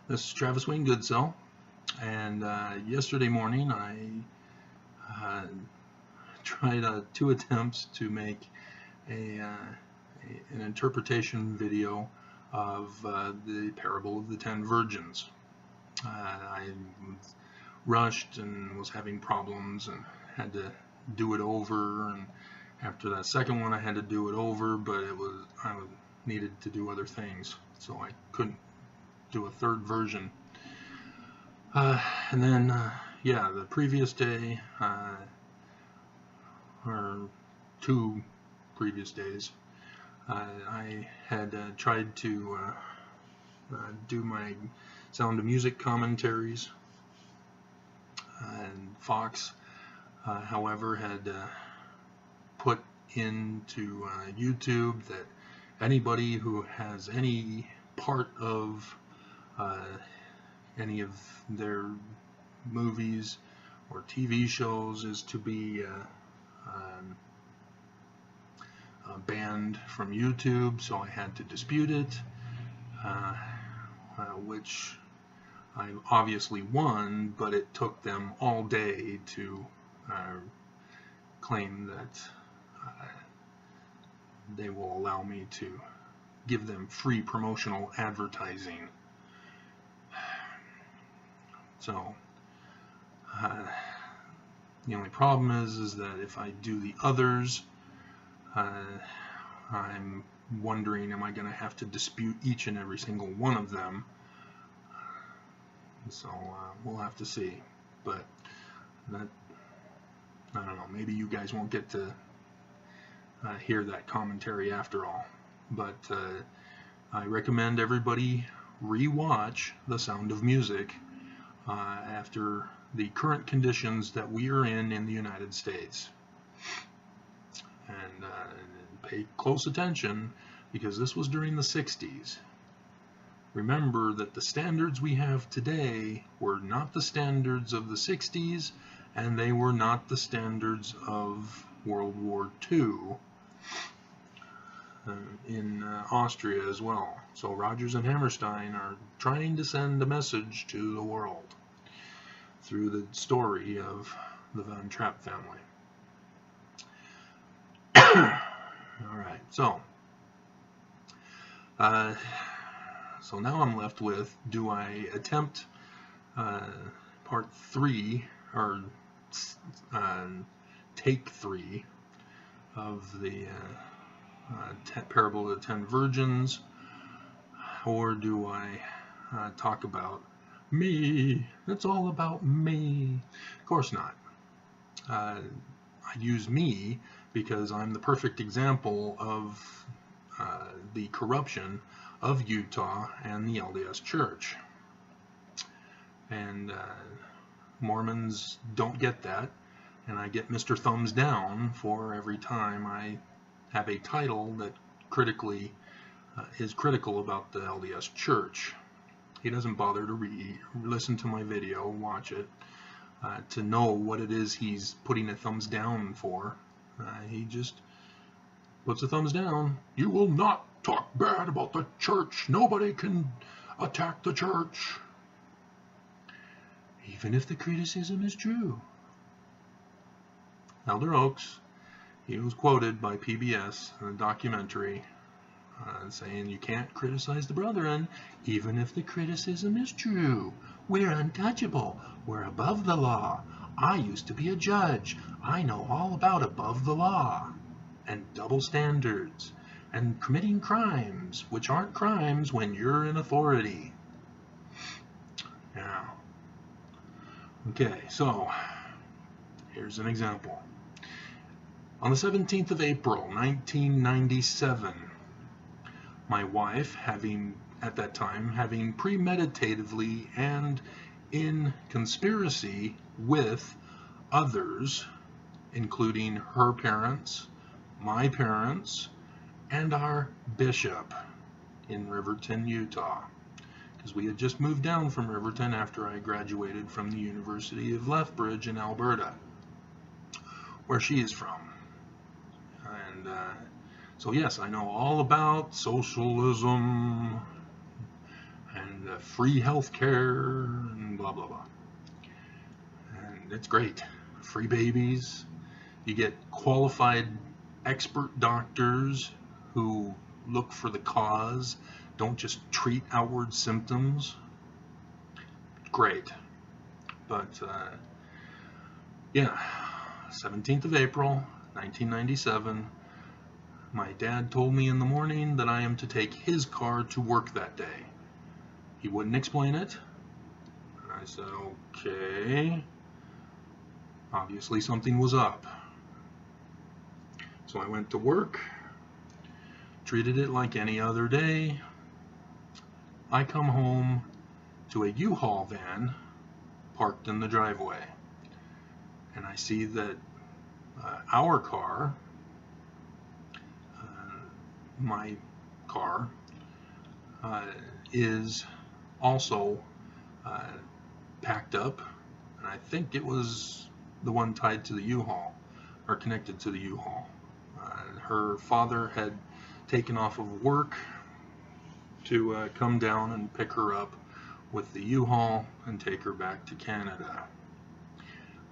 This is Travis Wayne Goodsell, and yesterday morning I tried 2 attempts to make an interpretation video of the parable of the 10 virgins. I rushed and was having problems and had to do it over, and after that second one I had to do it over, but I needed to do other things, so I couldn't do a third version. And then yeah, the previous day, or 2 previous days, I had tried to do my Sound of Music commentaries, and Fox however had put into YouTube that anybody who has any part of any of their movies or TV shows is to be banned from YouTube, so I had to dispute it, which I obviously won, but it took them all day to claim that they will allow me to give them free promotional advertising. So the only problem is that if I do the others, I'm wondering, am I going to have to dispute each and every single one of them? So we'll have to see. But that, I don't know, maybe you guys won't get to hear that commentary after all. But I recommend everybody re-watch The Sound of Music after the current conditions that we are in the United States. And pay close attention, because this was during the 60s. Remember that the standards we have today were not the standards of the 60s, and they were not the standards of World War II in Austria as well. So Rodgers and Hammerstein are trying to send a message to the world through the story of the Von Trapp family. Alright, so now I'm left with, do I attempt part 3, or take 3 of the parable of the 10 virgins, or do I talk about me? It's all about me. Of course not. I use me because I'm the perfect example of the corruption of Utah and the LDS Church. And Mormons don't get that, and I get Mr. Thumbs Down for every time I have a title that critically is critical about the LDS Church. He doesn't bother to listen to my video, watch it, to know what it is he's putting a thumbs down for. He just puts a thumbs down. You will not talk bad about the church. Nobody can attack the church, even if the criticism is true. Elder Oaks, he was quoted by PBS in a documentary saying, you can't criticize the brethren even if the criticism is true. We're untouchable. We're above the law. I used to be a judge. I know all about above the law and double standards and committing crimes, which aren't crimes when you're in authority. Now, okay, so here's an example. On the 17th of April, 1997, my wife, at that time, having premeditatively and in conspiracy with others, including her parents, my parents, and our bishop in Riverton, Utah, because we had just moved down from Riverton after I graduated from the University of Lethbridge in Alberta, where she is from. And so yes, I know all about socialism and and free health care and blah blah blah. And it's great. Free babies. You get qualified expert doctors who look for the cause, don't just treat outward symptoms. Great. But yeah, 17th of April 1997, my dad told me in the morning that I am to take his car to work that day. He wouldn't explain it. And I said, okay. Obviously something was up. So I went to work, treated it like any other day. I come home to a U-Haul van parked in the driveway, and I see that our car, my car, is also packed up, and I think it was the one tied to the U-Haul, or connected to the U-Haul. Her father had taken off of work to come down and pick her up with the U-Haul and take her back to Canada.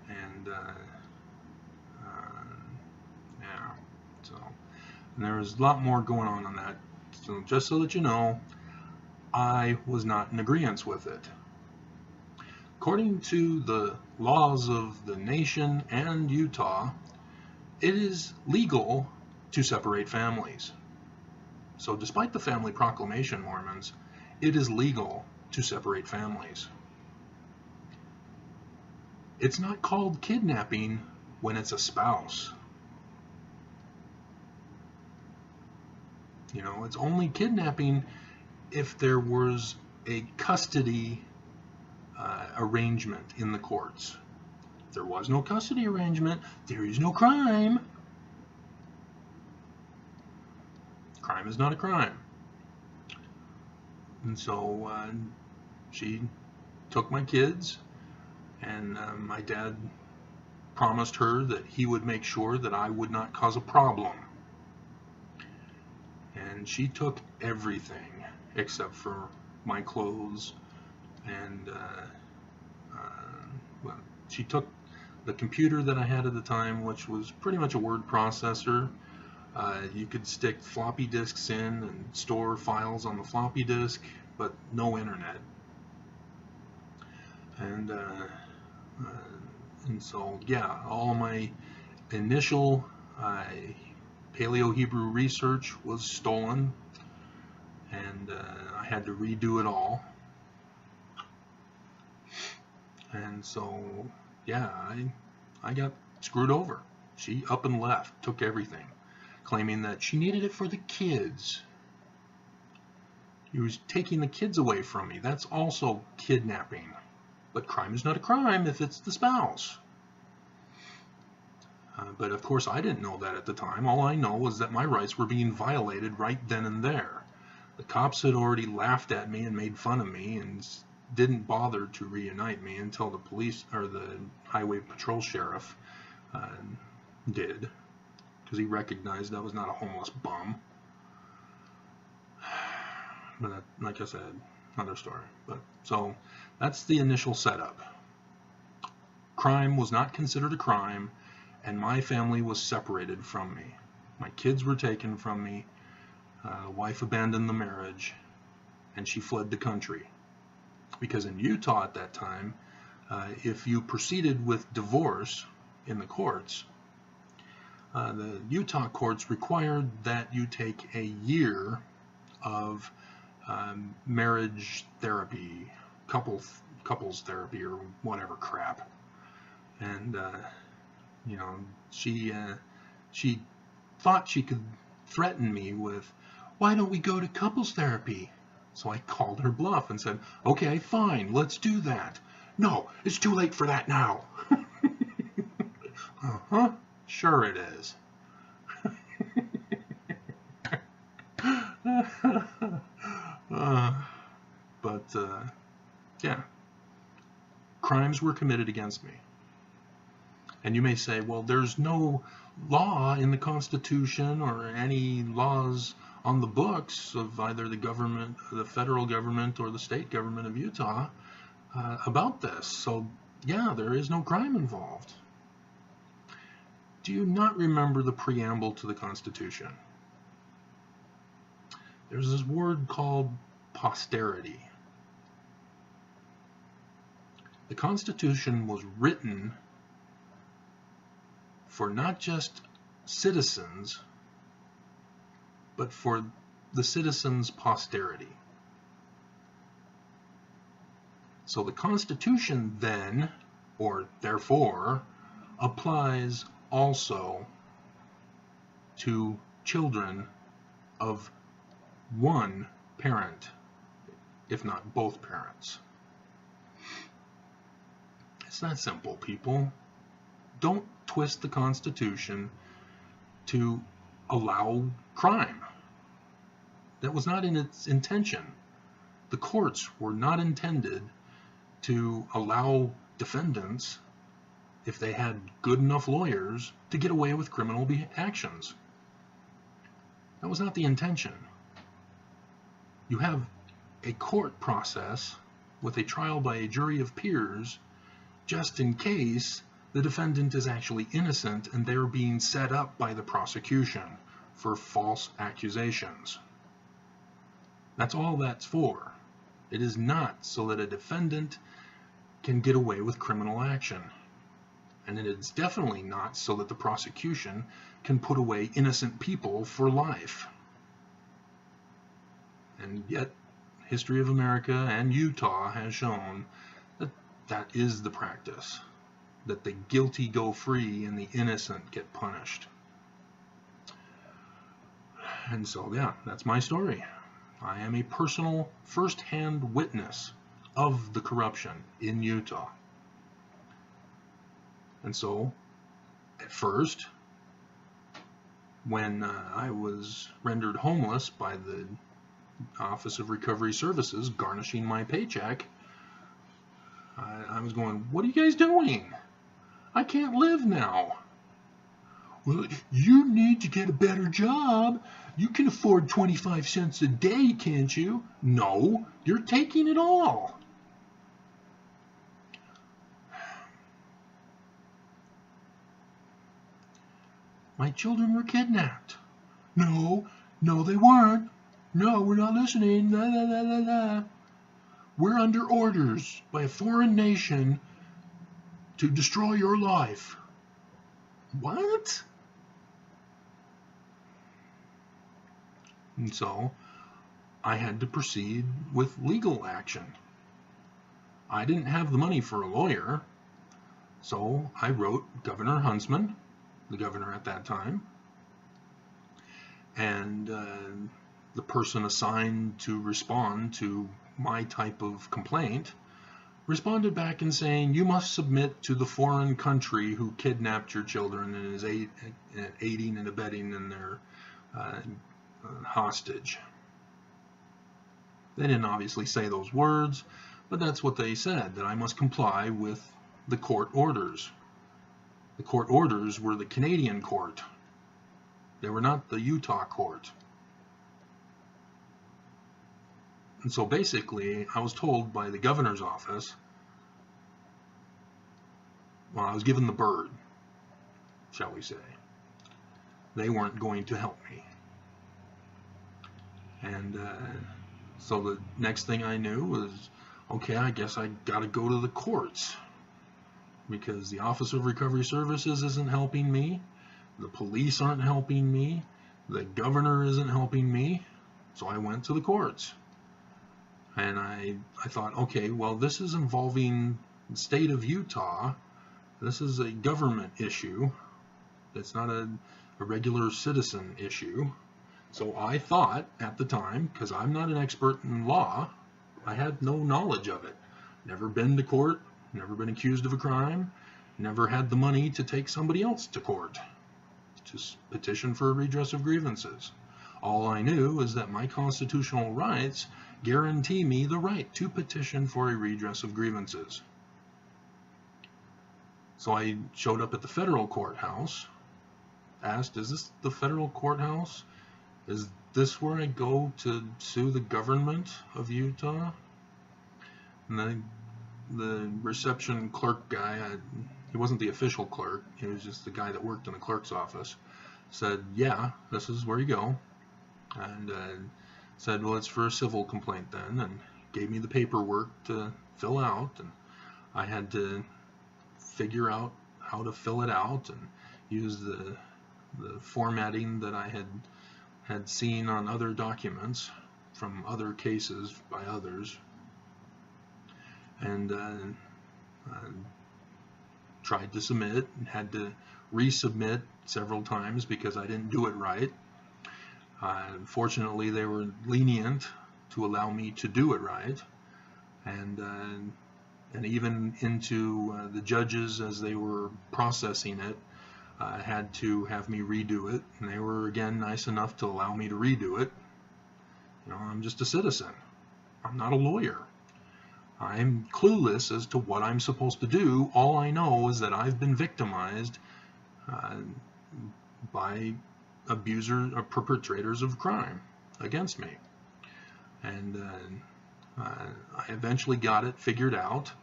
And yeah, so and there was a lot more going on that. So just so that you know, I was not in agreement with it. According to the laws of the nation and Utah, it is legal to separate families. So despite the family proclamation, Mormons, it is legal to separate families. It's not called kidnapping when it's a spouse. You know, it's only kidnapping if there was a custody arrangement in the courts. If there was no custody arrangement, there is no crime. Crime is not a crime. And so she took my kids, and my dad promised her that he would make sure that I would not cause a problem. And she took everything except for my clothes, and well, she took the computer that I had at the time, which was pretty much a word processor. You could stick floppy disks in and store files on the floppy disk, but no internet. And so, yeah, all my initial Paleo-Hebrew research was stolen, and I had to redo it all. And so, yeah, I got screwed over. She up and left, took everything, claiming that she needed it for the kids. He was taking the kids away from me. That's also kidnapping. But crime is not a crime if it's the spouse. But of course I didn't know that at the time. All I know was that my rights were being violated right then and there. The cops had already laughed at me and made fun of me and didn't bother to reunite me until the police, or the highway patrol sheriff, did, because he recognized I was not a homeless bum. But that, like I said, another story. But so that's the initial setup. Crime was not considered a crime, and my family was separated from me. My kids were taken from me. The wife abandoned the marriage, and she fled the country. Because in Utah at that time, if you proceeded with divorce in the courts, the Utah courts required that you take a year of marriage therapy, couples therapy, or whatever crap. And you know, she thought she could threaten me with, "Why don't we go to couples therapy?" So I called her bluff and said, "Okay, fine, let's do that." "No, it's too late for that now." Uh-huh, sure it is. But yeah, crimes were committed against me. And you may say, well, there's no law in the Constitution or any laws on the books of either the government, the federal government, or the state government of Utah about this. So yeah, there is no crime involved. Do you not remember the preamble to the Constitution? There's this word called posterity. The Constitution was written for not just citizens, but for the citizens' posterity. So the Constitution then, or therefore, applies also to children of one parent, if not both parents. It's that simple, people. Don't twist the Constitution to allow crime. That was not in its intention. The courts were not intended to allow defendants, if they had good enough lawyers, to get away with criminal actions. That was not the intention. You have a court process with a trial by a jury of peers just in case the defendant is actually innocent and they're being set up by the prosecution for false accusations. That's all that's for. It is not so that a defendant can get away with criminal action. And it is definitely not so that the prosecution can put away innocent people for life. And yet, history of America and Utah has shown that that is the practice, that the guilty go free and the innocent get punished. And so, yeah, that's my story. I am a personal, first-hand witness of the corruption in Utah. And so, at first, when I was rendered homeless by the Office of Recovery Services garnishing my paycheck, I was going, what are you guys doing? I can't live now. Well, you need to get a better job. You can afford 25 cents a day, can't you? No, you're taking it all. My children were kidnapped. No, they weren't. No, we're not listening. La, la, la, la, la. We're under orders by a foreign nation to destroy your life. What? And so I had to proceed with legal action. I didn't have the money for a lawyer, so I wrote Governor Huntsman, the governor at that time, and the person assigned to respond to my type of complaint responded back in saying, you must submit to the foreign country who kidnapped your children and is aiding and abetting in their hostage. They didn't obviously say those words, but that's what they said, that I must comply with the court orders. The court orders were the Canadian court. They were not the Utah court. And so basically, I was told by the governor's office, well, I was given the bird, shall we say. They weren't going to help me. And so the next thing I knew was, okay, I guess I got to go to the courts, because the Office of Recovery Services isn't helping me, the police aren't helping me, the governor isn't helping me, so I went to the courts. And I thought, okay, well, this is involving the state of Utah. This is a government issue. It's not a regular citizen issue. So I thought at the time, because I'm not an expert in law, I had no knowledge of it. Never been to court, never been accused of a crime, never had the money to take somebody else to court to petition for a redress of grievances. All I knew is that my constitutional rights guarantee me the right to petition for a redress of grievances. So I showed up at the federal courthouse, asked, is this the federal courthouse? Is this where I go to sue the government of Utah? And then the reception clerk guy, he wasn't the official clerk, he was just the guy that worked in the clerk's office, said, yeah, this is where you go. And said, well, it's for a civil complaint then, and gave me the paperwork to fill out, and I had to figure out how to fill it out and use the formatting that I had seen on other documents from other cases by others, and tried to submit and had to resubmit several times because I didn't do it right. Fortunately, they were lenient to allow me to do it right, and even into the judges, as they were processing it, had to have me redo it, and they were again nice enough to allow me to redo it. You know, I'm just a citizen. I'm not a lawyer. I'm clueless as to what I'm supposed to do. All I know is that I've been victimized by abusers or perpetrators of crime against me, and I eventually got it figured out,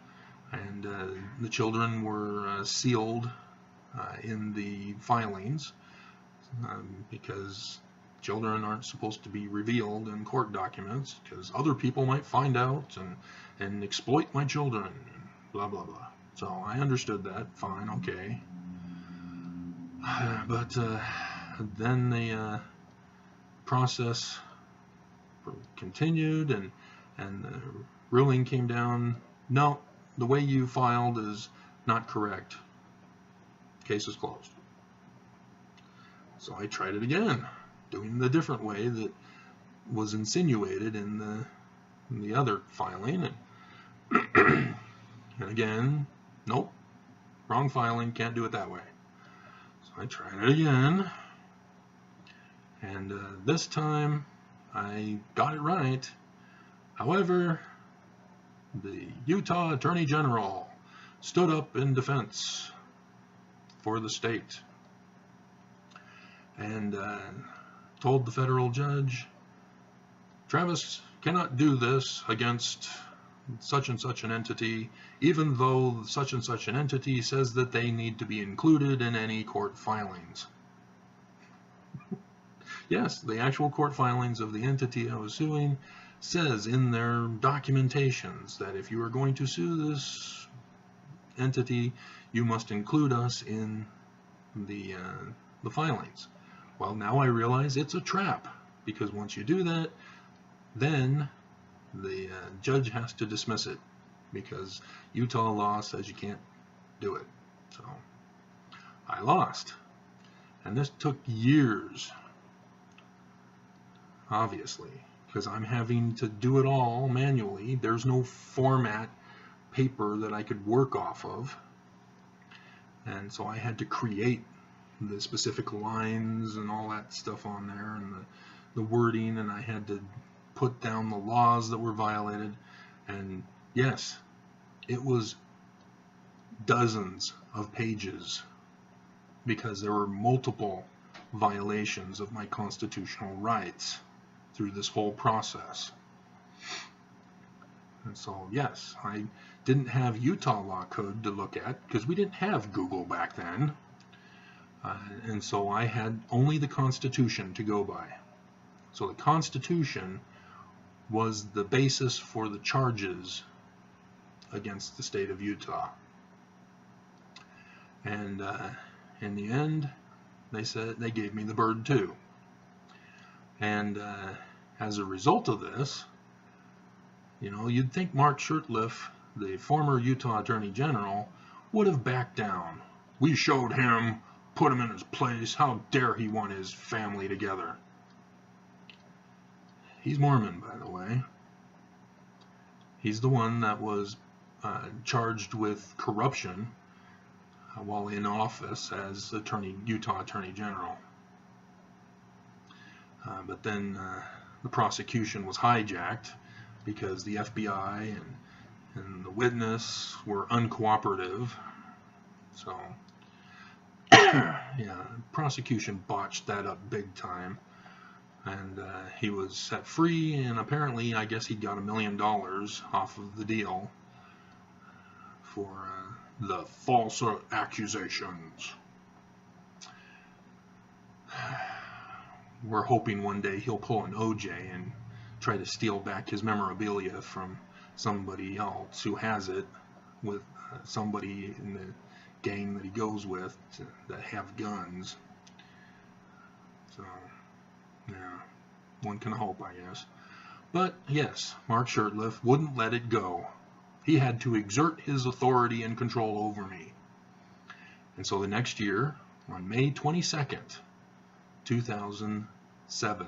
and the children were sealed in the filings because children aren't supposed to be revealed in court documents because other people might find out and exploit my children, and blah blah blah. So I understood that, fine, okay. But then the process continued, and the ruling came down, no, the way you filed is not correct. Case is closed. So I tried it again, doing the different way that was insinuated in the other filing, and again, nope, wrong filing, can't do it that way. So I tried it again, and this time I got it right. However, the Utah Attorney General stood up in defense for the state and told the federal judge, Travis cannot do this against such and such an entity, even though such and such an entity says that they need to be included in any court filings. Yes, the actual court filings of the entity I was suing says in their documentations that if you are going to sue this entity, you must include us in the filings. Well, now I realize it's a trap, because once you do that, then the judge has to dismiss it, because Utah law says you can't do it. So I lost, and this took years, obviously, because I'm having to do it all manually. There's no format paper that I could work off of, and so I had to create the specific lines and all that stuff on there, and the wording, and I had to put down the laws that were violated. And yes, it was dozens of pages, because there were multiple violations of my constitutional rights through this whole process. And so yes, I didn't have Utah law code to look at, because we didn't have Google back then, and so I had only the Constitution to go by. So the Constitution was the basis for the charges against the state of Utah. And in the end, they said they gave me the bird too. And as a result of this, you know, you'd think Mark Shurtleff, the former Utah Attorney General, would have backed down. We showed him, put him in his place. How dare he want his family together? He's Mormon, by the way. He's the one that was charged with corruption while in office as Utah Attorney General. But then the prosecution was hijacked because the FBI and the witness were uncooperative. So, yeah, prosecution botched that up big time. and he was set free, and apparently I guess he got $1 million off of the deal for the false accusations. We're hoping one day he'll pull an OJ and try to steal back his memorabilia from somebody else who has it, with somebody in the gang that he goes with that have guns. So, yeah, one can hope, I guess. But yes, Mark Shurtleff wouldn't let it go. He had to exert his authority and control over me. And so the next year, on May 22nd, 2007,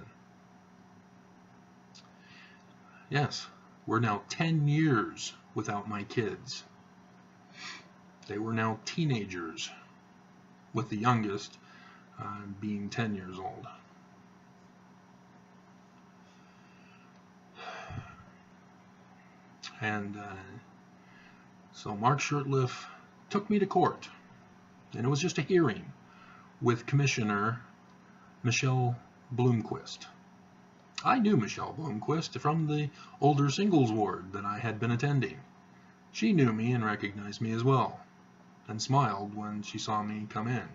yes, we're now 10 years without my kids. They were now teenagers, with the youngest being 10 years old. And so Mark Shurtleff took me to court, and it was just a hearing with Commissioner Michelle Bloomquist. I knew Michelle Bloomquist from the older singles ward that I had been attending. She knew me and recognized me as well, and smiled when she saw me come in.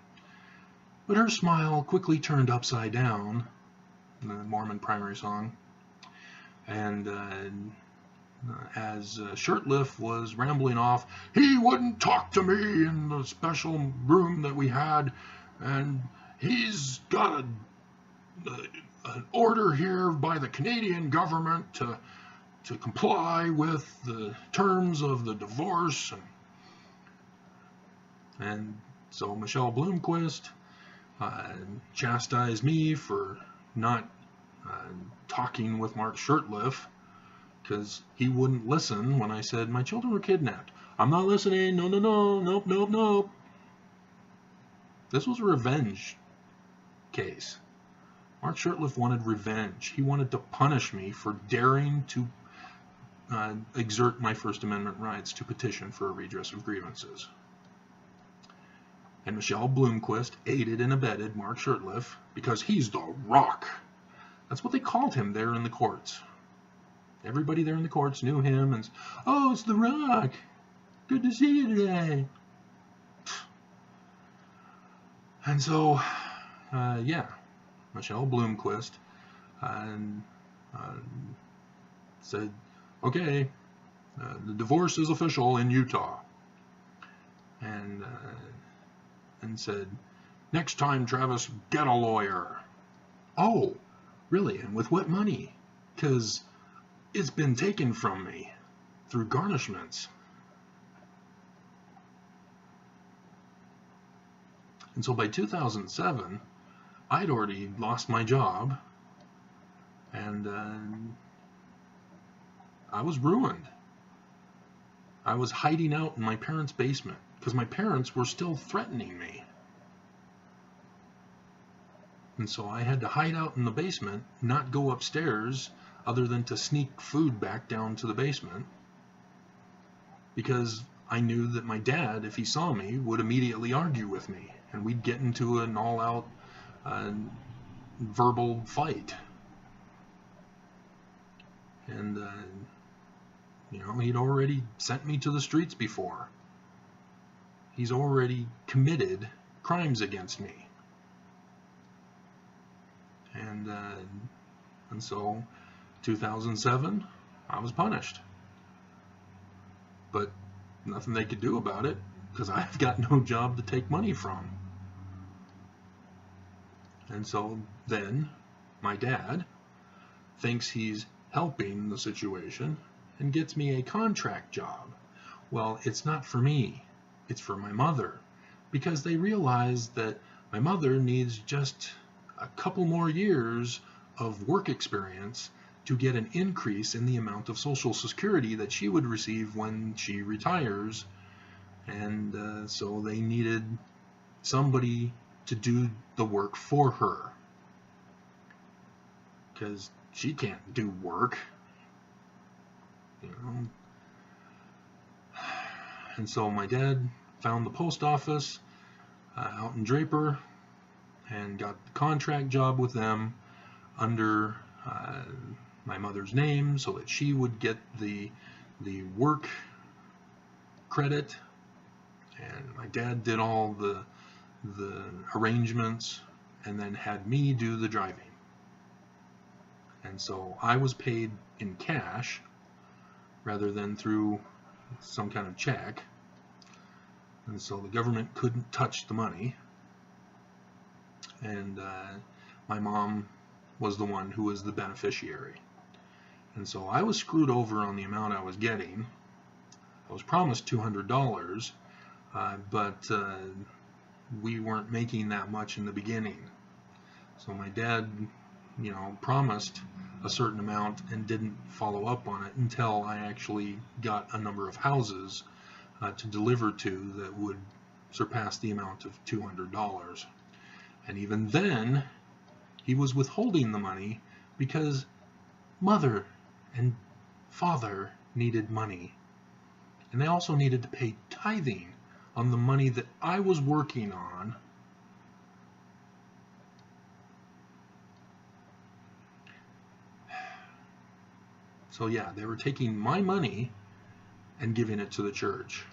But her smile quickly turned upside down, the Mormon primary song, and as Shurtleff was rambling off, he wouldn't talk to me in the special room that we had, and he's got an order here by the Canadian government to comply with the terms of the divorce. And so Michelle Bloomquist chastised me for not talking with Mark Shurtleff, because he wouldn't listen when I said my children were kidnapped. I'm not listening. No, no, no. Nope, nope, nope. This was a revenge case. Mark Shurtleff wanted revenge. He wanted to punish me for daring to exert my First Amendment rights to petition for a redress of grievances. And Michelle Bloomquist aided and abetted Mark Shurtleff because he's the Rock. That's what they called him there in the courts. Everybody there in the courts knew him, and, oh, it's the Rock. Good to see you today. And so, yeah, Michelle Bloomquist said, okay, the divorce is official in Utah. And said, next time, Travis, get a lawyer. Oh, really? And with what money? Because it's been taken from me through garnishments. And so by 2007, I'd already lost my job, and I was ruined. I was hiding out in my parents' basement because my parents were still threatening me. And so I had to hide out in the basement, not go upstairs other than to sneak food back down to the basement, because I knew that my dad, if he saw me, would immediately argue with me, and we'd get into an all-out verbal fight. And you know, he'd already sent me to the streets before. He's already committed crimes against me. And so 2007, I was punished. But nothing they could do about it, because I've got no job to take money from. And so then my dad thinks he's helping the situation and gets me a contract job. Well, it's not for me, it's for my mother, because they realize that my mother needs just a couple more years of work experience to get an increase in the amount of Social Security that she would receive when she retires. And so they needed somebody to do the work for her, because she can't do work, you know. And so my dad found the post office out in Draper and got the contract job with them under my mother's name so that she would get the work credit, and my dad did all the arrangements and then had me do the driving. And so I was paid in cash rather than through some kind of check, and so the government couldn't touch the money, and my mom was the one who was the beneficiary. And so I was screwed over on the amount I was getting. I was promised $200, but we weren't making that much in the beginning. So my dad, you know, promised a certain amount and didn't follow up on it until I actually got a number of houses to deliver to that would surpass the amount of $200. And even then, he was withholding the money because mother and father needed money. And they also needed to pay tithing on the money that I was working on. So yeah, they were taking my money and giving it to the church.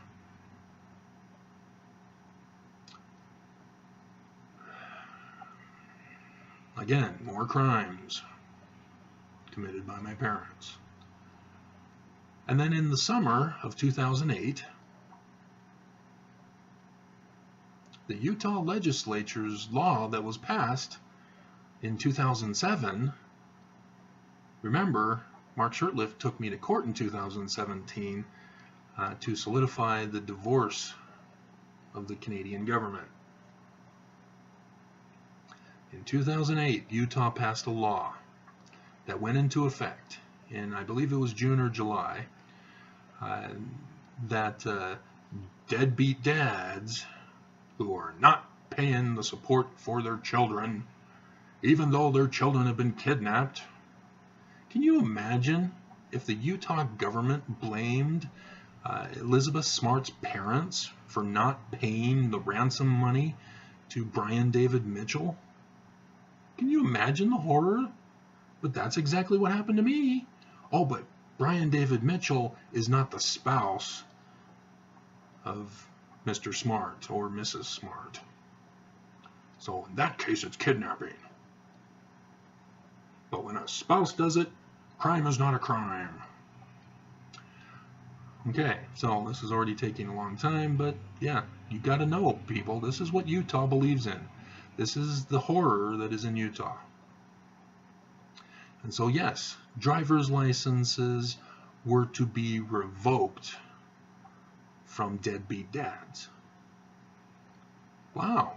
Again, more crimes committed by my parents. And then in the summer of 2008, the Utah legislature's law that was passed in 2007, remember, Mark Shurtleff took me to court in 2017 to solidify the divorce of the Canadian government. In 2008, Utah passed a law that went into effect in, I believe it was June or July, that deadbeat dads who are not paying the support for their children, even though their children have been kidnapped. Can you imagine if the Utah government blamed Elizabeth Smart's parents for not paying the ransom money to Brian David Mitchell? Can you imagine the horror? But that's exactly what happened to me. Oh, but Brian David Mitchell is not the spouse of Mr. Smart or Mrs. Smart. So in that case, it's kidnapping. But when a spouse does it, crime is not a crime. Okay, so this is already taking a long time, but yeah, you got to know, people, this is what Utah believes in. This is the horror that is in Utah. And so yes, driver's licenses were to be revoked from deadbeat dads. Wow,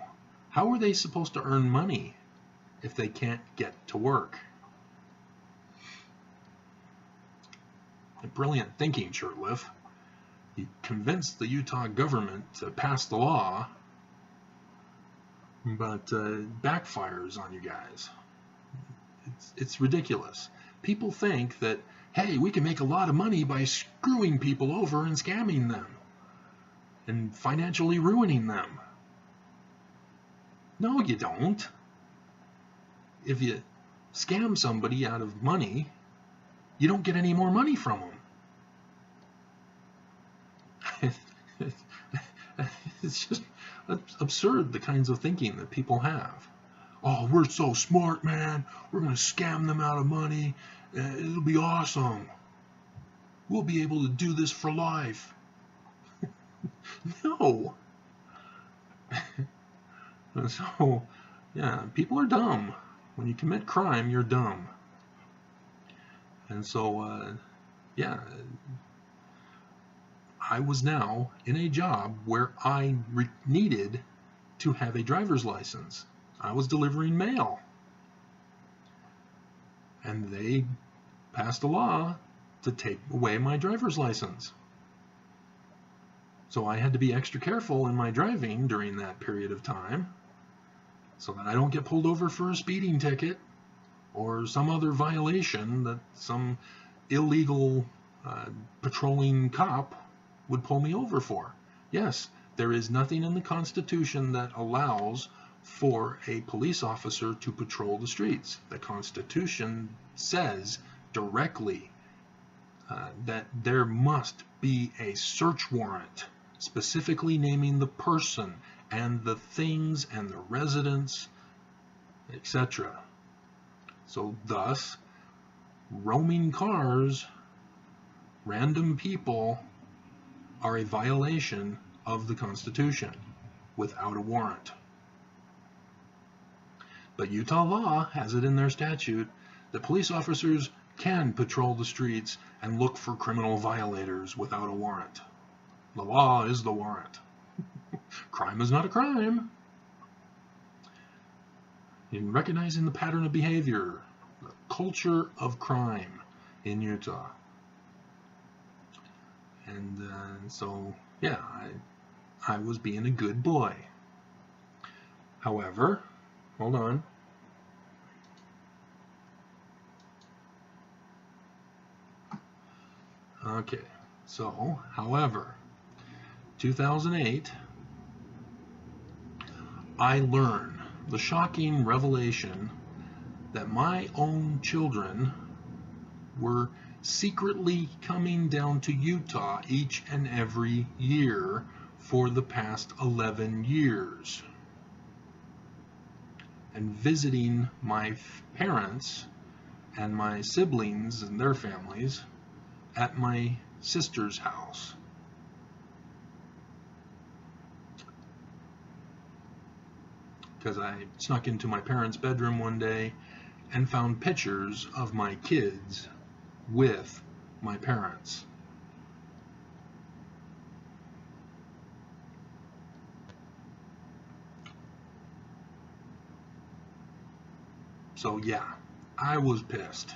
how are they supposed to earn money if they can't get to work? Brilliant thinking, Shurtleff. You convinced the Utah government to pass the law, but backfires on you guys. It's ridiculous. People think that, hey, we can make a lot of money by screwing people over and scamming them and financially ruining them. No, you don't. If you scam somebody out of money, you don't get any more money from them. It's just absurd, the kinds of thinking that people have. Oh, we're so smart, man. We're going to scam them out of money. It'll be awesome. We'll be able to do this for life. No. So, yeah, people are dumb. When you commit crime, you're dumb. And so, yeah, I was now in a job where I needed to have a driver's license. I was delivering mail. And they passed a law to take away my driver's license. So I had to be extra careful in my driving during that period of time so that I don't get pulled over for a speeding ticket or some other violation that some illegal patrolling cop would pull me over for. Yes, there is nothing in the Constitution that allows for a police officer to patrol the streets. The Constitution says directly that there must be a search warrant specifically naming the person and the things and the residence, etc. So thus, roaming cars, random people, are a violation of the Constitution without a warrant. But Utah law has it in their statute that police officers can patrol the streets and look for criminal violators without a warrant. The law is the warrant. Crime is not a crime. In recognizing the pattern of behavior, the culture of crime in Utah. And so, yeah, I was being a good boy. However, hold on. Okay, so, however, 2008, I learned the shocking revelation that my own children were secretly coming down to Utah each and every year for the past 11 years and visiting my parents and my siblings and their families at my sister's house. Because I snuck into my parents' bedroom one day and found pictures of my kids with my parents. So yeah, I was pissed.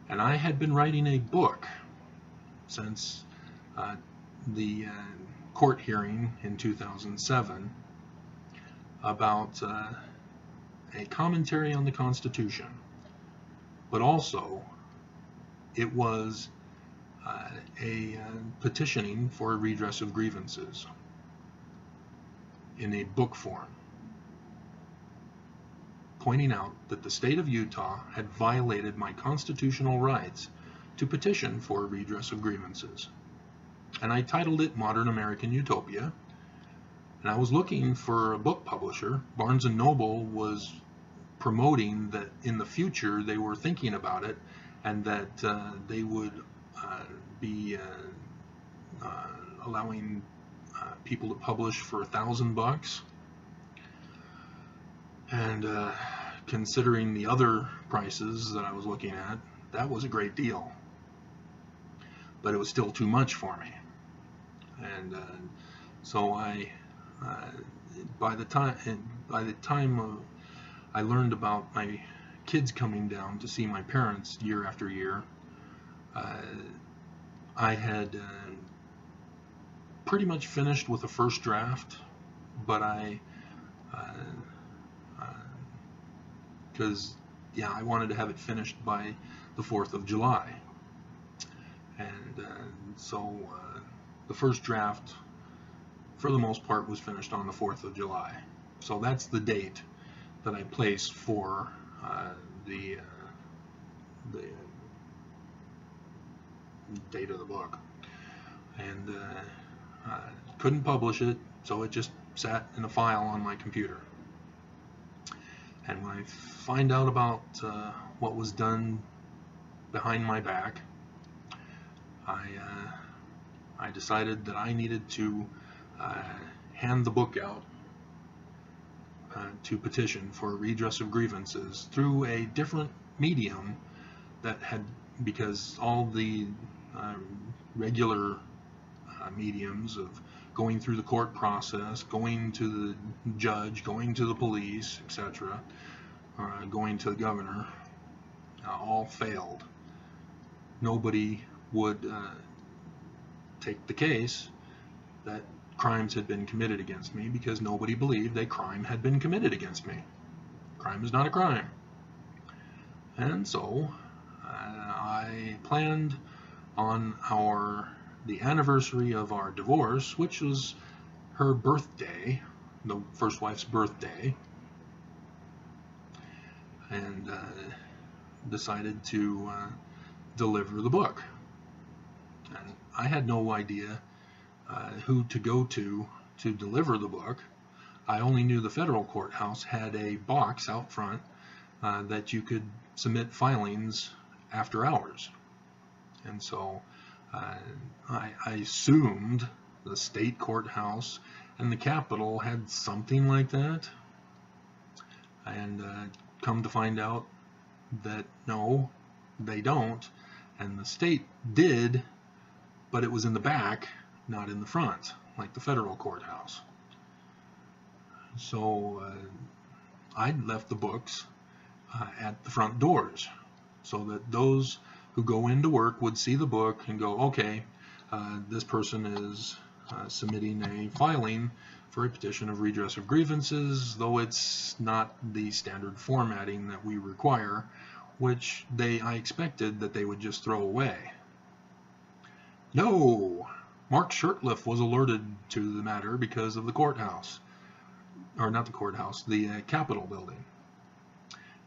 And I had been writing a book since the court hearing in 2007 about a commentary on the Constitution, but also it was a petitioning for a redress of grievances in a book form, pointing out that the state of Utah had violated my constitutional rights to petition for a redress of grievances. And I titled it Modern American Utopia. And I was looking for a book publisher. Barnes & Noble was promoting that in the future they were thinking about it and that they would be allowing people to publish for $1,000. And considering the other prices that I was looking at, that was a great deal. But it was still too much for me. And so by the time I learned about my kids coming down to see my parents year after year, I had pretty much finished with the first draft, but because yeah, I wanted to have it finished by the 4th of July, and so the first draft for the most part was finished on the 4th of July. So that's the date that I placed for the date of the book, and couldn't publish it, so it just sat in a file on my computer. And when I find out about what was done behind my back, I decided that I needed to hand the book out to petition for a redress of grievances through a different medium that had, because all the regular mediums of going through the court process, going to the judge, going to the police, etc., going to the governor, all failed. Nobody would take the case that crimes had been committed against me, because nobody believed a crime had been committed against me. Crime is not a crime. And so I planned on the anniversary of our divorce, which was her birthday, the first wife's birthday, and decided to deliver the book. And I had no idea who to go to deliver the book. I only knew the federal courthouse had a box out front that you could submit filings after hours. And so I assumed the state courthouse and the Capitol had something like that. And come to find out that no, they don't. And the state did, but it was in the back, not in the front, like the federal courthouse. So I'd left the books at the front doors so that those who go into work would see the book and go, okay, this person is submitting a filing for a petition of redress of grievances, though it's not the standard formatting that we require, which I expected that they would just throw away. No! Mark Shurtleff was alerted to the matter because of the courthouse. Or not the courthouse, the Capitol building.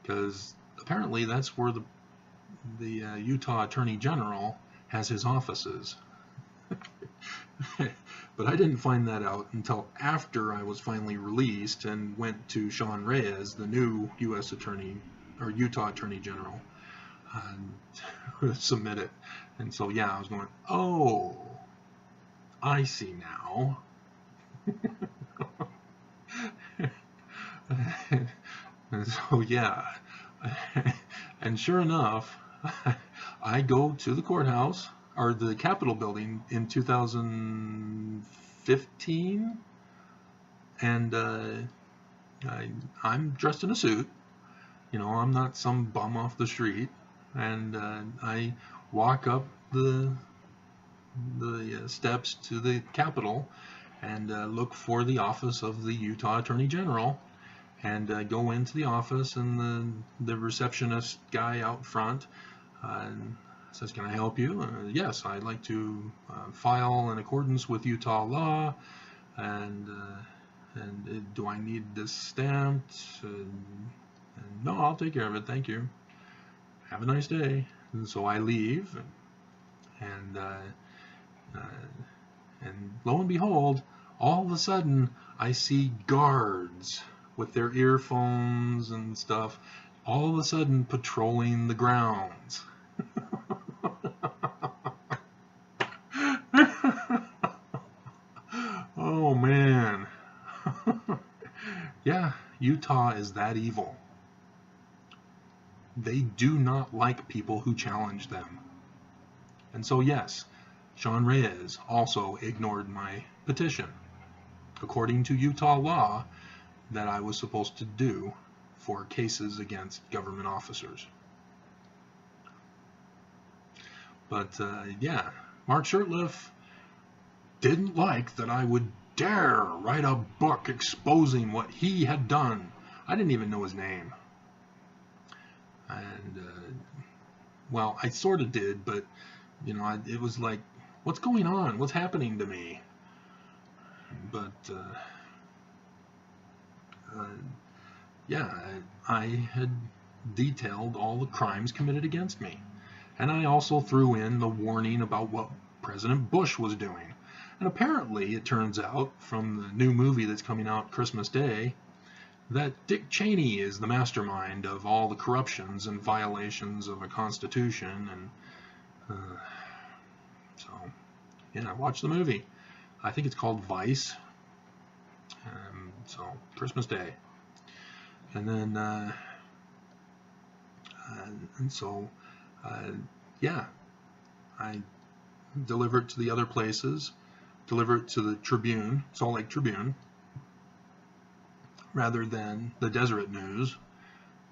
Because apparently that's where the Utah Attorney General has his offices. But I didn't find that out until after I was finally released and went to Sean Reyes, the new U.S. Attorney, or Utah Attorney General, to submit it. And so, yeah, I was going, oh, I see now. And so, yeah, and sure enough, I go to the courthouse, or the Capitol building, in 2015, and I'm dressed in a suit. You know, I'm not some bum off the street, and I walk up the steps to the Capitol and look for the office of the Utah Attorney General, and go into the office, and the receptionist guy out front says, "Can I help you?" Yes, I'd like to file in accordance with Utah law, and do I need this stamped? And no, I'll take care of it, thank you. Have a nice day. And so I leave, and lo and behold, all of a sudden I see guards with their earphones and stuff, all of a sudden patrolling the grounds. Oh man. Yeah, Utah is that evil. They do not like people who challenge them. And so yes, Sean Reyes also ignored my petition, according to Utah law, that I was supposed to do for cases against government officers. But yeah, Mark Shurtleff didn't like that I would dare write a book exposing what he had done. I didn't even know his name. And, well, I sort of did, but, you know, it was like, what's going on? What's happening to me? But, yeah, I had detailed all the crimes committed against me. And I also threw in the warning about what President Bush was doing. And apparently, it turns out, from the new movie that's coming out Christmas Day, that Dick Cheney is the mastermind of all the corruptions and violations of a constitution. And so, yeah, watch the movie. I think it's called Vice. So, Christmas Day. And then, yeah, I deliver it to the other places, deliver it to the Tribune, Salt Lake Tribune, rather than the Deseret News,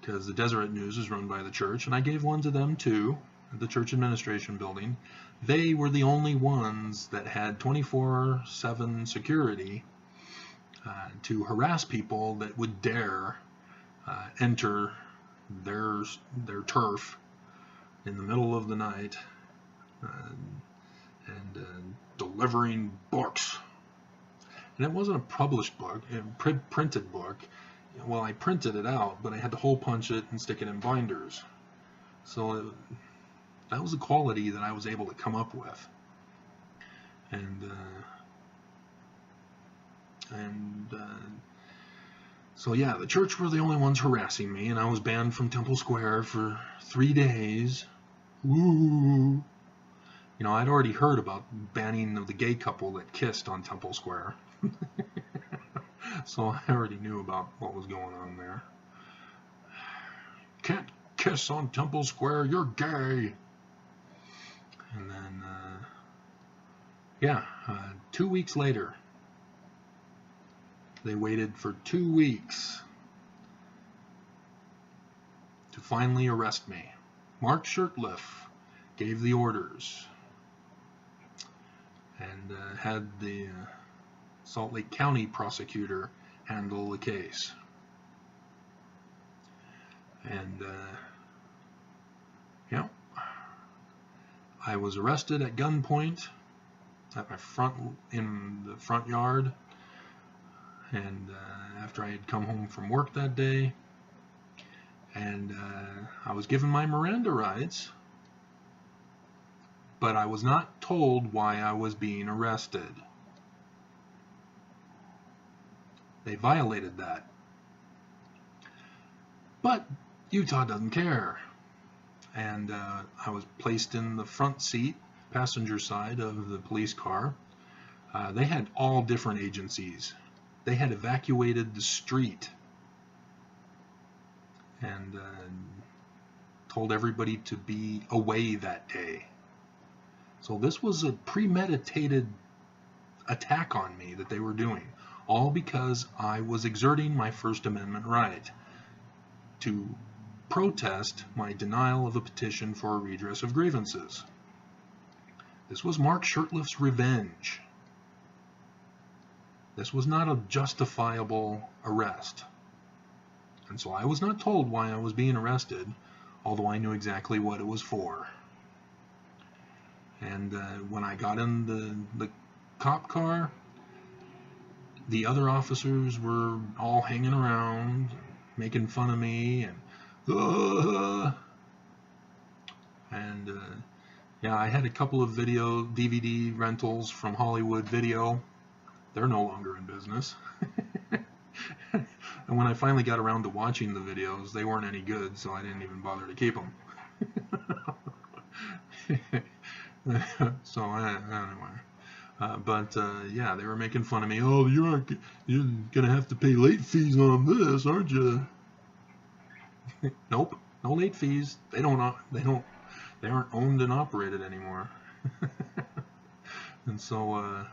because the Deseret News is run by the church, and I gave one to them too, at the church administration building. They were the only ones that had 24/7 security to harass people that would dare enter their turf in the middle of the night and delivering books. And it wasn't a published book, a printed book. Well, I printed it out, but I had to hole punch it and stick it in binders. So that was the quality that I was able to come up with. And so yeah, the church were the only ones harassing me, and I was banned from Temple Square for 3 days. Woo! You know, I'd already heard about banning of the gay couple that kissed on Temple Square. So I already knew about what was going on there. Can't kiss on Temple Square, you're gay. And then, yeah, 2 weeks later, they waited for 2 weeks to finally arrest me. Mark Shurtleff gave the orders and had the Salt Lake County prosecutor handle the case. And yeah, I was arrested at gunpoint at in the front yard, and after I had come home from work that day, and I was given my Miranda rights, but I was not told why I was being arrested. They violated that. But Utah doesn't care. And I was placed in the front seat, passenger side of the police car. They had all different agencies. They had evacuated the street and told everybody to be away that day. So this was a premeditated attack on me that they were doing, all because I was exerting my First Amendment right to protest my denial of a petition for a redress of grievances. This was Mark Shurtleff's revenge. This was not a justifiable arrest. And so I was not told why I was being arrested, although I knew exactly what it was for. And when I got in the cop car, the other officers were all hanging around, making fun of me, and yeah, I had a couple of DVD rentals from Hollywood Video. They're no longer in business. And when I finally got around to watching the videos, they weren't any good, so I didn't even bother to keep them. So anyway, yeah, they were making fun of me. Oh, you're gonna have to pay late fees on this, aren't you? Nope, no late fees. They aren't owned and operated anymore. And so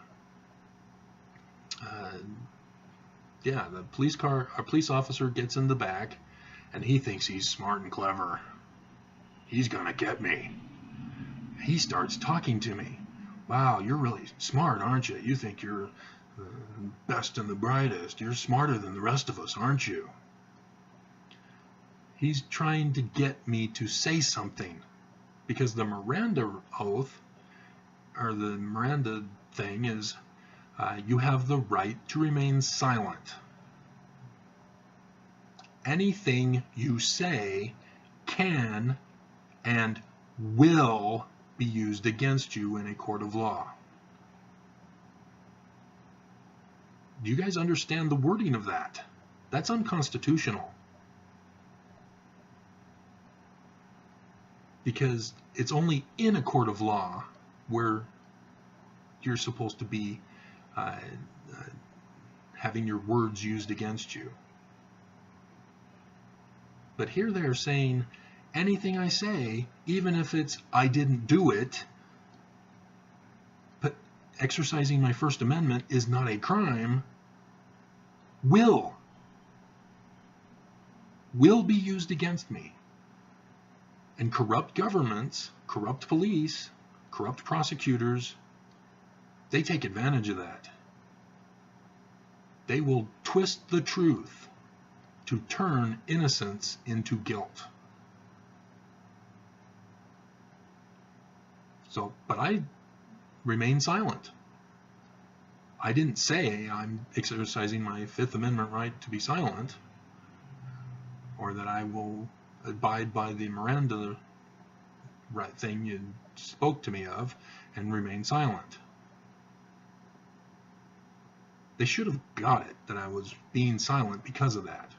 yeah, a police officer gets in the back, and he thinks he's smart and clever. He's gonna get me. He starts talking to me. Wow, you're really smart, aren't you? You think you're the best and the brightest. You're smarter than the rest of us, aren't you? He's trying to get me to say something, because the Miranda oath, or the Miranda thing, is you have the right to remain silent. Anything you say can and will be used against you in a court of law. Do you guys understand the wording of that? That's unconstitutional. Because it's only in a court of law where you're supposed to be having your words used against you. But here they're saying anything I say, even if it's I didn't do it, but exercising my First Amendment is not a crime, will be used against me. And corrupt governments, corrupt police, corrupt prosecutors, they take advantage of that. They will twist the truth to turn innocence into guilt. So, but I remain silent. I didn't say I'm exercising my Fifth Amendment right to be silent, or that I will abide by the Miranda right thing you spoke to me of and remain silent. They should have got it that I was being silent because of that.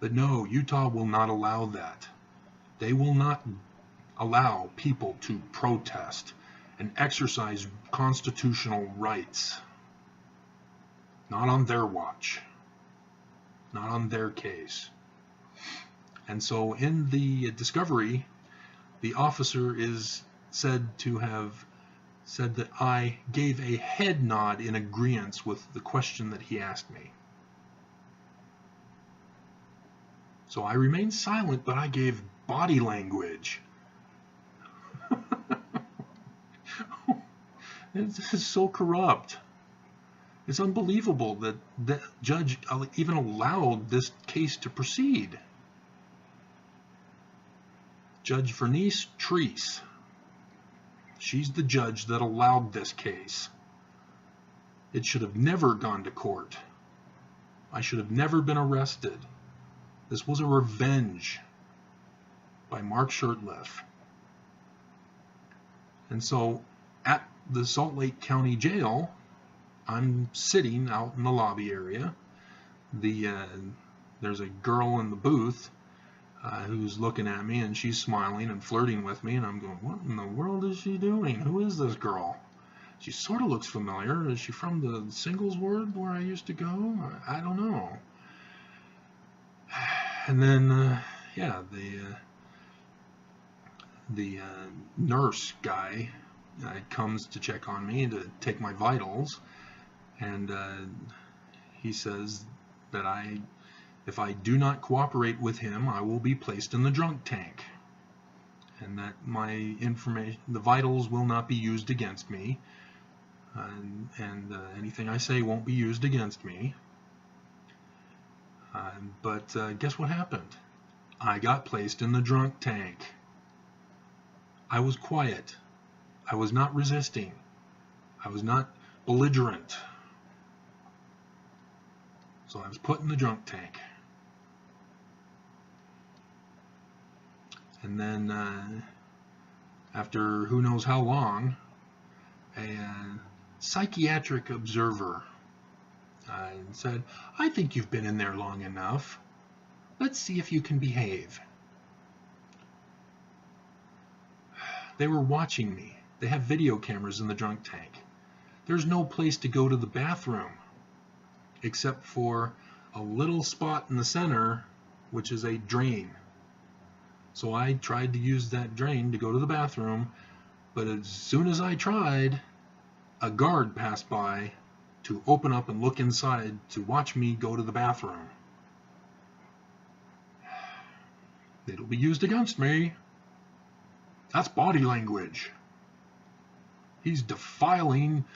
But no, Utah will not allow that. They will not allow people to protest and exercise constitutional rights. Not on their watch. Not on their case. And so in the discovery, the officer is said to have said that I gave a head nod in agreement with the question that he asked me. So I remained silent, but I gave body language. This is so corrupt. It's unbelievable that the judge even allowed this case to proceed. Judge Vernice Treese. She's the judge that allowed this case. It should have never gone to court. I should have never been arrested. This was a revenge by Mark Shurtleff. And so at the Salt Lake County Jail, I'm sitting out in the lobby area. There's a girl in the booth who's looking at me, and she's smiling and flirting with me, and I'm going, what in the world is she doing? Who is this girl? She sort of looks familiar. Is she from the singles ward where I used to go? I don't know. And then, yeah, the nurse guy comes to check on me to take my vitals, and he says that if I do not cooperate with him, I will be placed in the drunk tank, and that my information, the vitals, will not be used against me, and anything I say won't be used against me. But guess what happened? I got placed in the drunk tank. I was quiet. I was not resisting. I was not belligerent. So I was put in the drunk tank. And then after who knows how long, a psychiatric observer said, I think you've been in there long enough. Let's see if you can behave. They were watching me. They have video cameras in the drunk tank. There's no place to go to the bathroom except for a little spot in the center, which is a drain. So I tried to use that drain to go to the bathroom, but as soon as I tried, a guard passed by to open up and look inside to watch me go to the bathroom. It'll be used against me. That's body language. He's defiling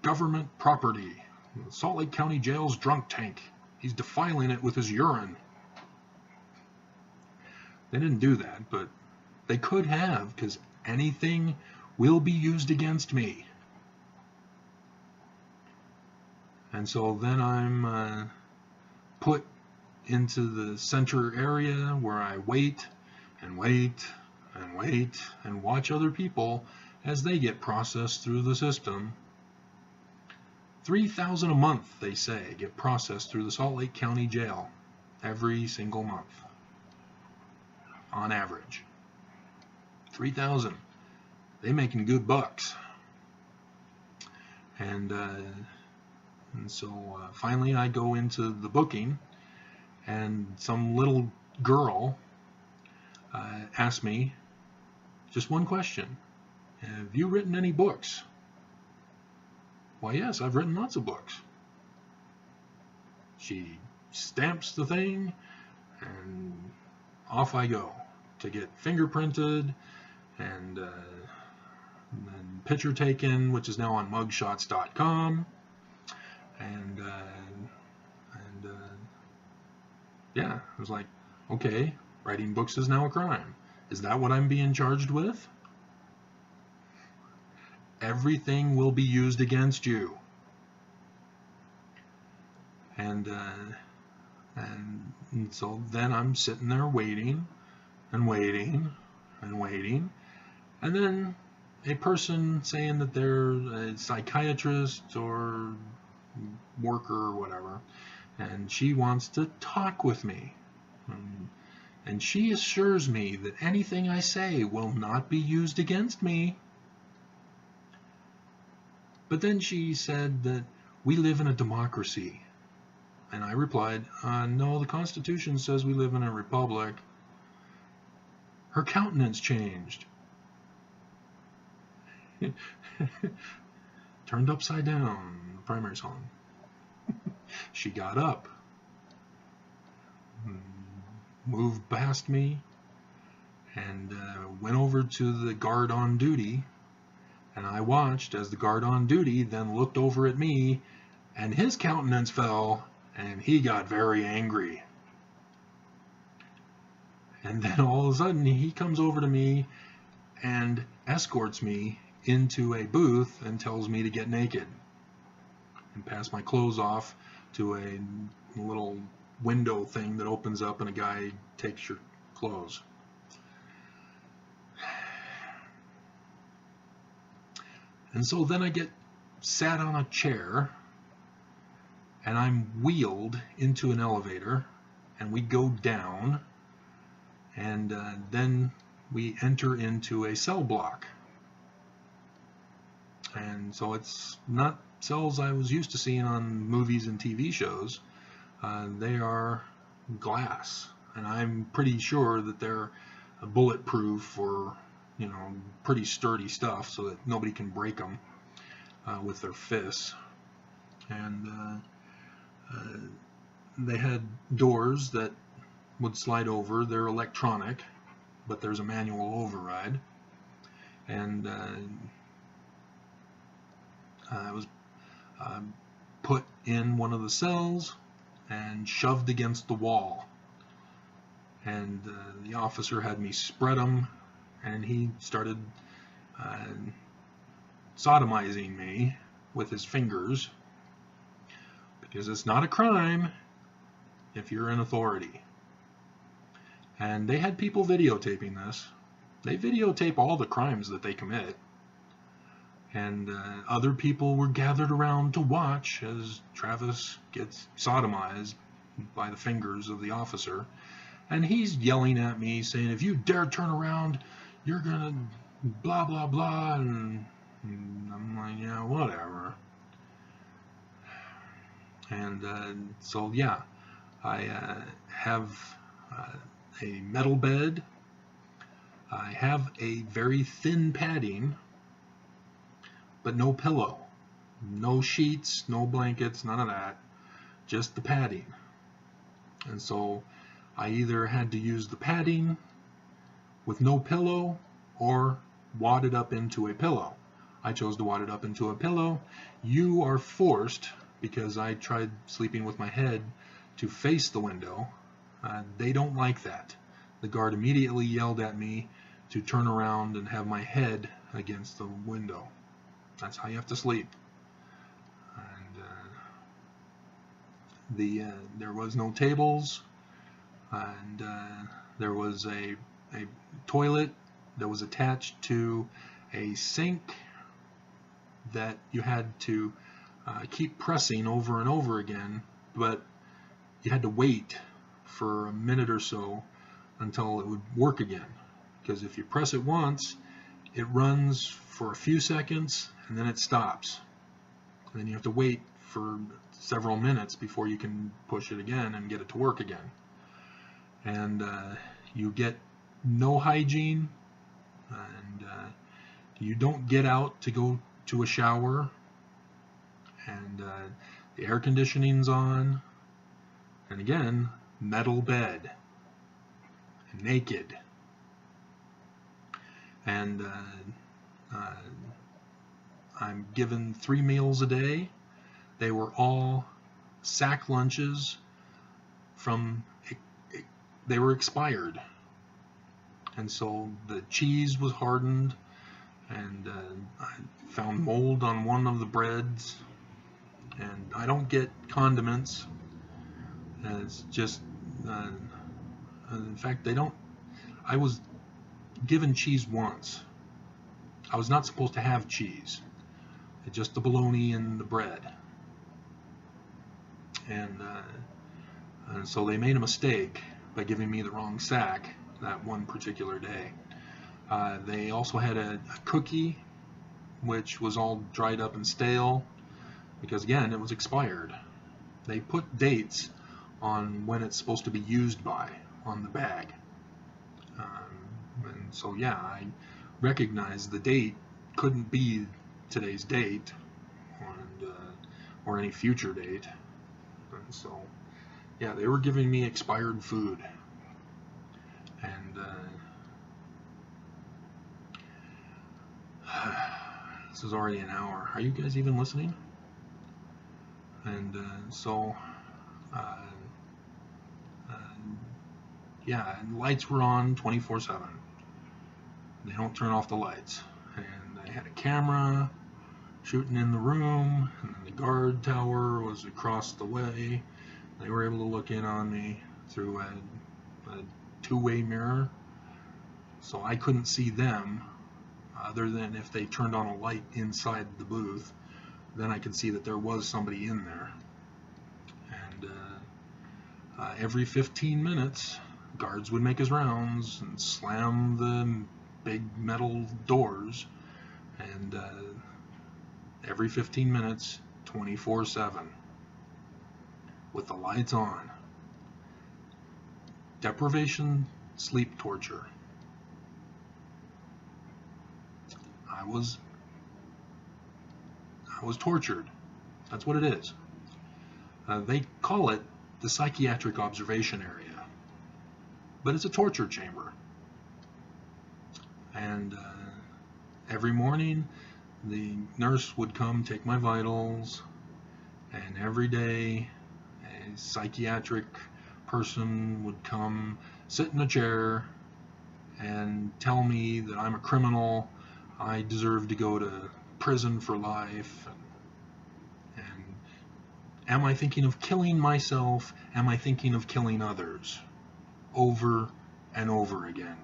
government property. The Salt Lake County Jail's drunk tank. He's defiling it with his urine. They didn't do that, but they could have, because anything will be used against me. And so then I'm put into the center area where I wait and wait and wait and watch other people as they get processed through the system. 3,000 a month, they say, get processed through the Salt Lake County Jail every single month, on average. 3,000. They making good bucks. And so finally I go into the booking, and some little girl asked me just one question. Have you written any books? Why, yes, I've written lots of books. She stamps the thing, and off I go to get fingerprinted and then picture taken, which is now on mugshots.com. And yeah, I was like, okay, writing books is now a crime. Is that what I'm being charged with? Everything will be used against you. And so then I'm sitting there waiting and waiting and waiting, and then a person saying that they're a psychiatrist or worker or whatever, and she wants to talk with me. And she assures me that anything I say will not be used against me. But then she said that we live in a democracy. And I replied, no, the Constitution says we live in a republic. Her countenance changed. Turned upside down, the primary song. She got up, moved past me, and went over to the guard on duty. And I watched as the guard on duty then looked over at me, and his countenance fell, and he got very angry. And then all of a sudden he comes over to me and escorts me into a booth and tells me to get naked and pass my clothes off to a little window thing that opens up and a guy takes your clothes. And so then I get sat on a chair and I'm wheeled into an elevator and we go down, and then we enter into a cell block. And so it's not cells I was used to seeing on movies and TV shows. They are glass, and I'm pretty sure that they're bulletproof or, you know, pretty sturdy stuff so that nobody can break them with their fists. And they had doors that would slide over. They're electronic, but there's a manual override. And I was put in one of the cells and shoved against the wall. And the officer had me spread them, and he started sodomizing me with his fingers, because it's not a crime if you're in authority. And they had people videotaping this. They videotape all the crimes that they commit. And other people were gathered around to watch as Travis gets sodomized by the fingers of the officer. And he's yelling at me saying, if you dare turn around, you're gonna blah blah blah. And I'm like, yeah, whatever. And so yeah, I have a metal bed. I have a very thin padding, but no pillow, no sheets, no blankets, none of that, just the padding. And so I either had to use the padding with no pillow or wad it up into a pillow. I chose to wad it up into a pillow. You are forced, because I tried sleeping with my head to face the window. They don't like that. The guard immediately yelled at me to turn around and have my head against the window. That's how you have to sleep. And there was no tables, and there was a toilet that was attached to a sink that you had to keep pressing over and over again, but you had to wait for a minute or so until it would work again, because if you press it once, it runs for a few seconds and then it stops, and then you have to wait for several minutes before you can push it again and get it to work again. And you get no hygiene, and you don't get out to go to a shower, and the air conditioning's on, and again, metal bed, naked. And I'm given 3 meals a day. They were all sack lunches they were expired. And so the cheese was hardened, and I found mold on one of the breads, and I don't get condiments And it's just, in fact, they don't. I was given cheese once. I was not supposed to have cheese. It's just the bologna and the bread. And so they made a mistake by giving me the wrong sack that one particular day. They also had a cookie which was all dried up and stale because, again, it was expired. They put dates on when it's supposed to be used by on the bag. And so, yeah, I recognized the date couldn't be today's date or any future date. And so, yeah, they were giving me expired food. And this is already an hour. Are you guys even listening? And so, yeah, and lights were on 24/7. They don't turn off the lights. And they had a camera shooting in the room, and the guard tower was across the way. They were able to look in on me through a two-way mirror, so I couldn't see them other than if they turned on a light inside the booth. Then I could see that there was somebody in there. And every 15 minutes, guards would make his rounds and slam the big metal doors, and every 15 minutes, 24/7, with the lights on. Deprivation, sleep torture. I was tortured. That's what it is. They call it the psychiatric observation area, but it's a torture chamber. And every morning, the nurse would come take my vitals, and every day, a psychiatric person would come sit in a chair and tell me that I'm a criminal, I deserve to go to prison for life, and am I thinking of killing myself? Am I thinking of killing others? Over and over again.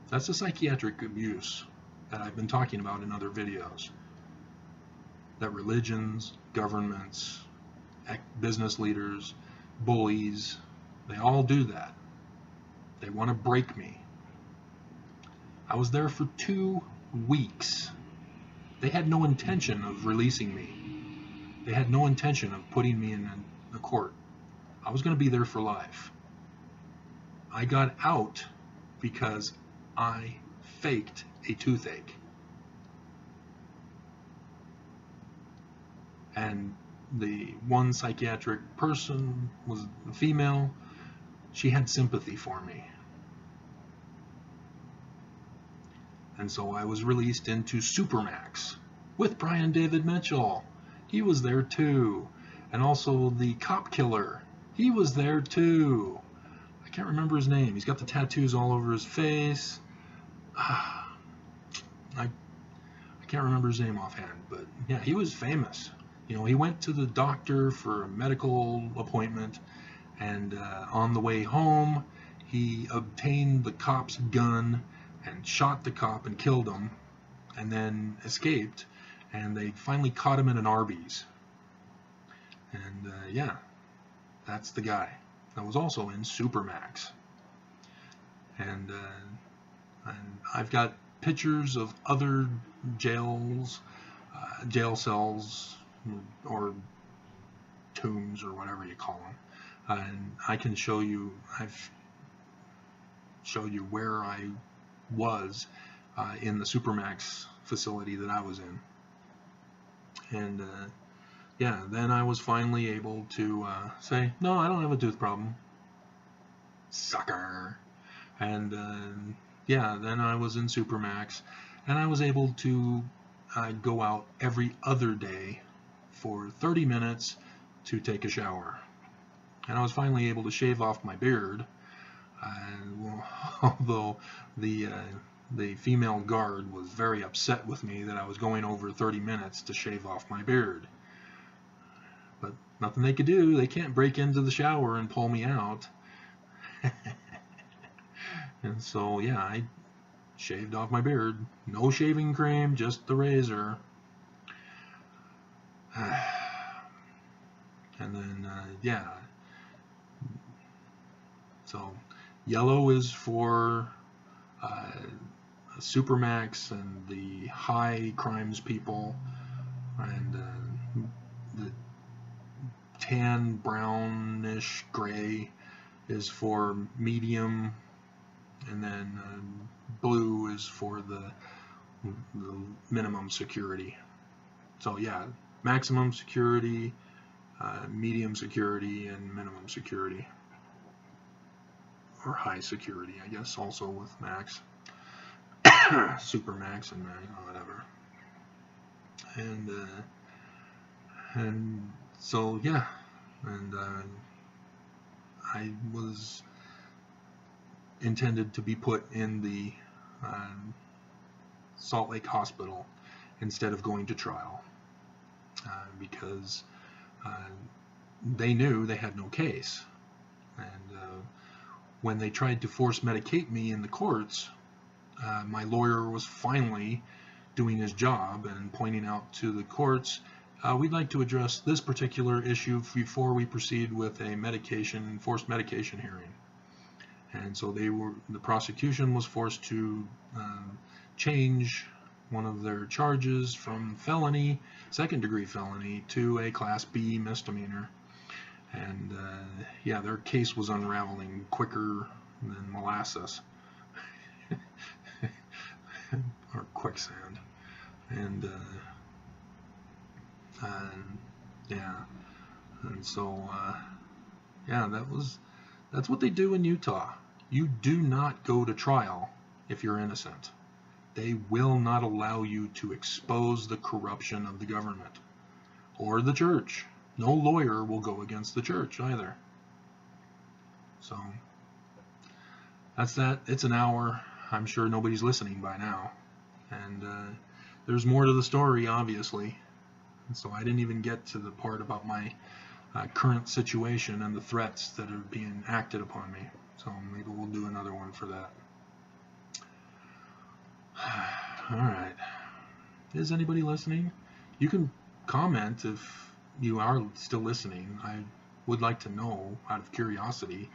That's the psychiatric abuse that I've been talking about in other videos. That religions, governments, business leaders, bullies, they all do that. They want to break me. I was there for 2 weeks. They had no intention of releasing me. They had no intention of putting me in a court. I was going to be there for life. I got out because I faked a toothache. And the one psychiatric person was a female. She had sympathy for me. And so I was released into Supermax with Brian David Mitchell. He was there too. And also the cop killer. He was there too. I can't remember his name. He's got the tattoos all over his face. I can't remember his name offhand, but yeah, he was famous. You know, he went to the doctor for a medical appointment, and on the way home, he obtained the cop's gun and shot the cop and killed him, and then escaped, and they finally caught him in an Arby's. And yeah, that's the guy that was also in Supermax. And I've got pictures of other jails, jail cells, or tombs, or whatever you call them. And I can show you, I've showed you where I was in the Supermax facility that I was in. And yeah, then I was finally able to say, no, I don't have a tooth problem. Sucker. And yeah, then I was in Supermax, and I was able to go out every other day for 30 minutes to take a shower. And I was finally able to shave off my beard, although the female guard was very upset with me that I was going over 30 minutes to shave off my beard. But nothing they could do. They can't break into the shower and pull me out. And so, yeah, I shaved off my beard. No shaving cream, just the razor. And then, yeah. So, yellow is for Supermax and the high crimes people, and the tan, brownish, gray is for medium, and then blue is for the minimum security. So yeah, maximum security, medium security, and minimum security, or high security, I guess, also with max. Supermax and whatever. And so yeah, and I was intended to be put in the Salt Lake Hospital instead of going to trial, because they knew they had no case. And when they tried to force medicate me in the courts, my lawyer was finally doing his job and pointing out to the courts, we'd like to address this particular issue before we proceed with a forced medication hearing. And so the prosecution was forced to change one of their charges from felony, second-degree felony, to a Class B misdemeanor. And yeah, their case was unraveling quicker than molasses. Or quicksand. And yeah, and so yeah, that's what they do in Utah. You do not go to trial if you're innocent. They will not allow you to expose the corruption of the government or the church. No lawyer will go against the church either. So that's that. It's an hour. I'm sure nobody's listening by now. And there's more to the story, obviously. And so I didn't even get to the part about my current situation and the threats that are being acted upon me. So maybe we'll do another one for that. All right. Is anybody listening? You can comment if you are still listening. I would like to know, out of curiosity,